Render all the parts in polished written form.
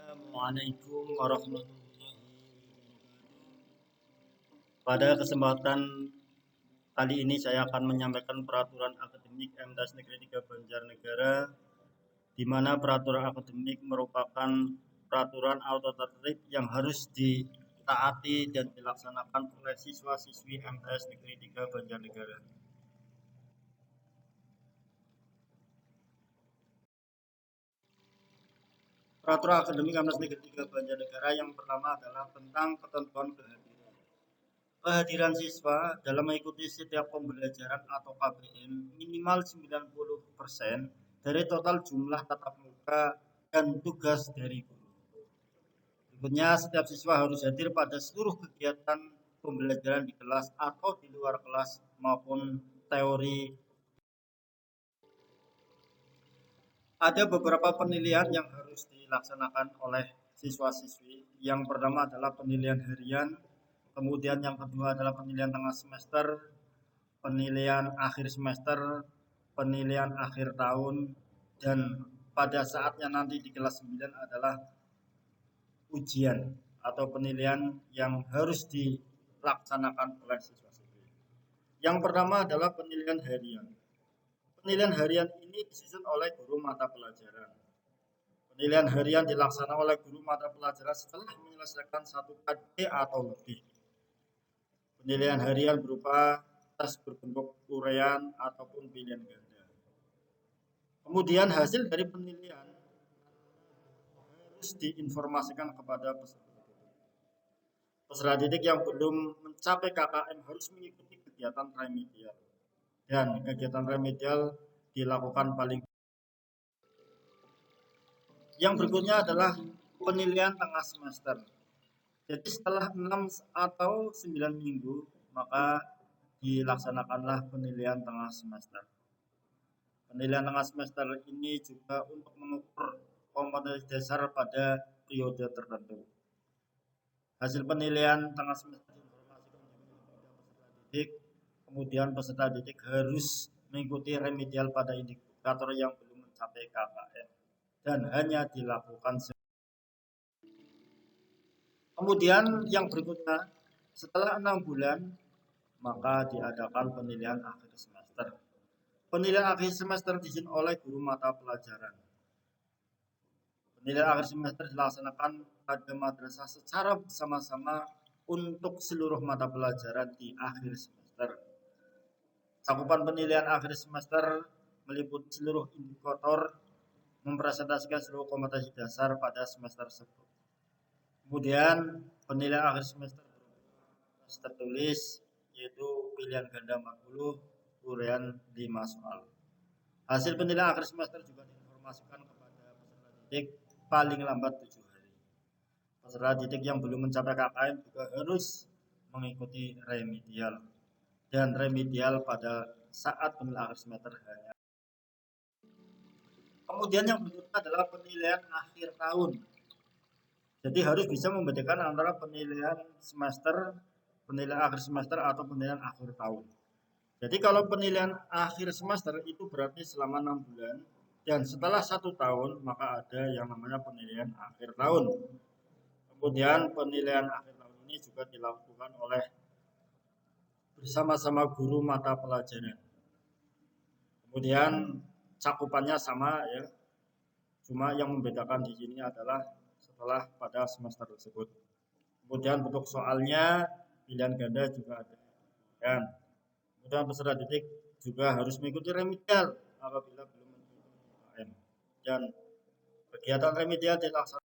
Assalamualaikum warahmatullahi wabarakatuh. Pada kesempatan kali ini saya akan menyampaikan peraturan akademik MTs Negeri 3 Banjarnegara, di mana peraturan akademik merupakan peraturan atau tertib yang harus ditaati dan dilaksanakan oleh siswa-siswi MTs Negeri 3 Banjarnegara. Peraturan akademik MTs Negeri 3 Banjarnegara yang pertama adalah tentang ketentuan kehadiran. Kehadiran siswa dalam mengikuti setiap pembelajaran atau KBM minimal 90% dari total jumlah tatap muka dan tugas dari guru. Berikutnya, setiap siswa harus hadir pada seluruh kegiatan pembelajaran di kelas atau di luar kelas maupun teori. Ada beberapa penilaian yang harus dilaksanakan oleh siswa-siswi. Yang pertama adalah penilaian harian, kemudian yang kedua adalah penilaian tengah semester, penilaian akhir semester, penilaian akhir tahun, dan pada saatnya nanti di kelas 9 adalah ujian atau penilaian yang harus dilaksanakan oleh siswa-siswi. Yang pertama adalah penilaian harian. Penilaian harian ini disusun oleh guru mata pelajaran. Penilaian harian dilaksanakan oleh guru mata pelajaran setelah menyelesaikan satu KD atau lebih. Penilaian harian berupa tes berbentuk uraian ataupun pilihan ganda. Kemudian hasil dari penilaian harus diinformasikan kepada peserta didik. Peserta didik yang belum mencapai KKM harus mengikuti kegiatan remedial. Dan kegiatan remedial dilakukan paling. Yang berikutnya adalah penilaian tengah semester. Jadi setelah 6 atau 9 minggu, maka dilaksanakanlah penilaian tengah semester. Penilaian tengah semester ini juga untuk mengukur kompetensi dasar pada periode tertentu. Hasil penilaian tengah semester diinformasikan kepada peserta didik, kemudian peserta didik harus mengikuti remedial pada indikator yang belum mencapai KKM dan hanya dilakukan. Kemudian yang berikutnya, setelah 6 bulan, maka diadakan penilaian akhir semester. Penilaian akhir semester disusun oleh guru mata pelajaran. Penilaian akhir semester dilaksanakan pada madrasah secara bersama-sama untuk seluruh mata pelajaran di akhir semester. Cakupan penilaian akhir semester meliputi seluruh indikator, mempresentasikan seluruh kompetensi dasar pada semester tersebut. Kemudian penilaian akhir semester tertulis, yaitu pilihan ganda 40, uraian 5 soal. Hasil penilaian akhir semester juga diinformasikan kepada peserta didik paling lambat 7 hari. Peserta didik yang belum mencapai KKM juga harus mengikuti remedial. Dan remedial pada saat penilaian akhir semester hanya. Kemudian yang berikutnya adalah penilaian akhir tahun. Jadi harus bisa membedakan antara penilaian semester, penilaian akhir semester atau penilaian akhir tahun. Jadi kalau penilaian akhir semester itu berarti selama 6 bulan, dan setelah 1 tahun maka ada yang namanya penilaian akhir tahun. Kemudian penilaian akhir tahun ini juga dilakukan oleh bersama-sama guru mata pelajaran. Kemudian cakupannya sama ya, cuma yang membedakan di sini adalah setelah pada semester tersebut. Kemudian bentuk soalnya pilihan ganda juga ada. Dan kemudian peserta didik juga harus mengikuti remedial apabila belum mengikuti KKM. Dan kegiatan remedial dilaksanakan.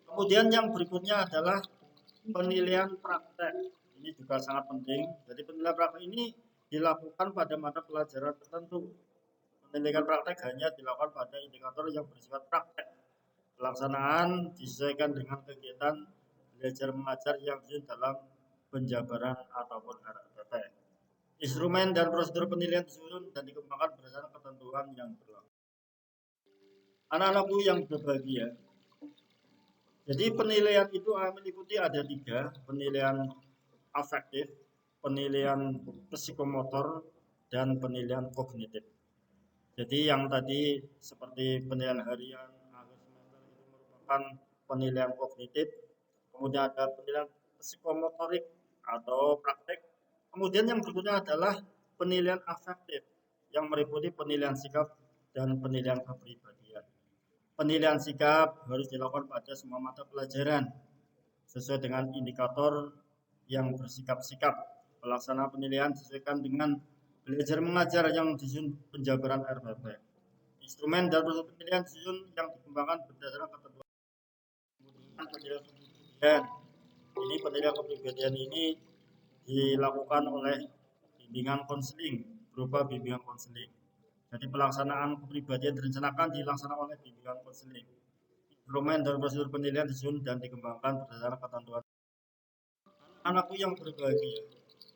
Kemudian yang berikutnya adalah penilaian praktek. Ini juga sangat penting. Jadi penilaian praktek ini dilakukan pada mata pelajaran tertentu. Penilaian praktek hanya dilakukan pada indikator yang bersifat praktek. Pelaksanaan disesuaikan dengan kegiatan belajar mengajar yang disusun dalam penjabaran ataupun RPP. Instrumen dan prosedur penilaian disusun dan dikembangkan berdasarkan ketentuan yang berlaku. Anak-anakku yang berbahagia, jadi penilaian itu meliputi ada 3, penilaian afektif, penilaian psikomotor, dan penilaian kognitif. Jadi yang tadi seperti penilaian harian, akhir semester itu merupakan penilaian kognitif, kemudian ada penilaian psikomotorik atau praktek, kemudian yang berikutnya adalah penilaian afektif yang meliputi penilaian sikap dan penilaian kepribadian. Penilaian sikap harus dilakukan pada semua mata pelajaran sesuai dengan indikator yang bersikap-sikap. Pelaksana penilaian disesuaikan dengan belajar mengajar yang disusun penjabaran RPP. Instrumen dan proses penilaian disusun yang dikembangkan berdasarkan ketentuan penilaian kepribadian. Ini penilaian kepribadian ini dilakukan oleh bimbingan konseling berupa bimbingan konseling. Jadi pelaksanaan kepribadian direncanakan dilaksanakan oleh bimbingan konseling. Instrumen dan prosedur penilaian disusun dan dikembangkan berdasarkan ketentuan. Anakku yang berbahagia,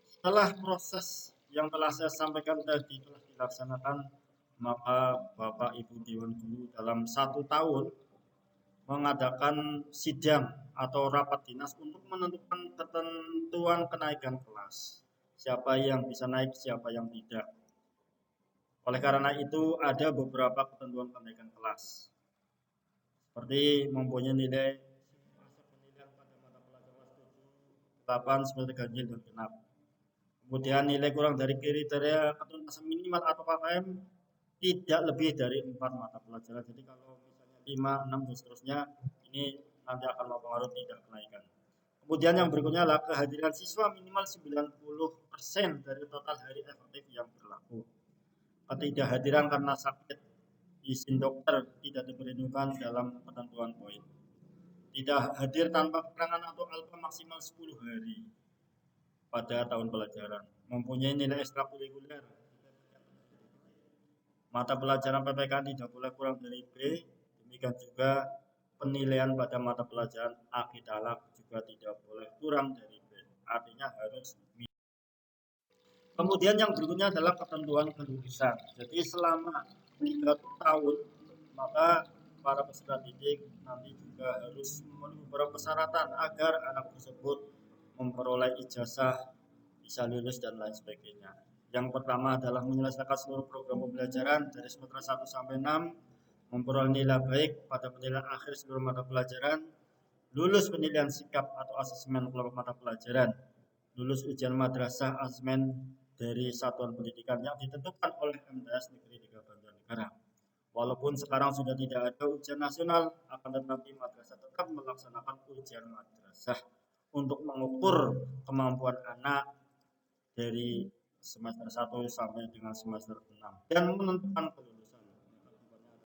setelah proses yang telah saya sampaikan tadi telah dilaksanakan, maka Bapak Ibu Dewan Guru dalam 1 tahun mengadakan sidang atau rapat dinas untuk menentukan ketentuan kenaikan kelas. Siapa yang bisa naik, siapa yang tidak. Oleh karena itu ada beberapa ketentuan kenaikan kelas. Seperti mempunyai nilai penilaian pada mata pelajaran 8 seperti ganjil dan genap. Kemudian nilai kurang dari kriteria ketuntasan minimal atau KKM tidak lebih dari 4 mata pelajaran. Jadi kalau misalnya 5, 6 dan seterusnya, ini nanti akan mempengaruhi tidak kenaikan. Kemudian yang berikutnya adalah kehadiran siswa minimal 90% dari total hari efektif yang berlaku. Ketidakhadiran karena sakit, izin dokter tidak diperhitungkan dalam ketentuan poin. Tidak hadir tanpa keterangan atau alfa maksimal 10 hari pada tahun pelajaran. Mempunyai nilai ekstrakurikuler. Mata pelajaran PPK tidak boleh kurang dari B. Demikian juga penilaian pada mata pelajaran akidah juga tidak boleh kurang dari B. Artinya harus B. Kemudian yang berikutnya adalah ketentuan kelulusan. Jadi selama 3 tahun maka para peserta didik nanti juga harus memenuhi beberapa persyaratan agar anak tersebut memperoleh ijazah, bisa lulus dan lain sebagainya. Yang pertama adalah menyelesaikan seluruh program pembelajaran dari semester 1 sampai 6, memperoleh nilai baik pada penilaian akhir seluruh mata pelajaran, lulus penilaian sikap atau asesmen kelompok mata pelajaran, lulus ujian madrasah asesmen dari satuan pendidikan yang ditentukan oleh MTS Negeri 3 Banjarnegara. Walaupun sekarang sudah tidak ada ujian nasional, akan tetapi madrasah tetap melaksanakan ujian madrasah untuk mengukur kemampuan anak dari semester 1 sampai dengan semester 6 dan menentukan kelulusan.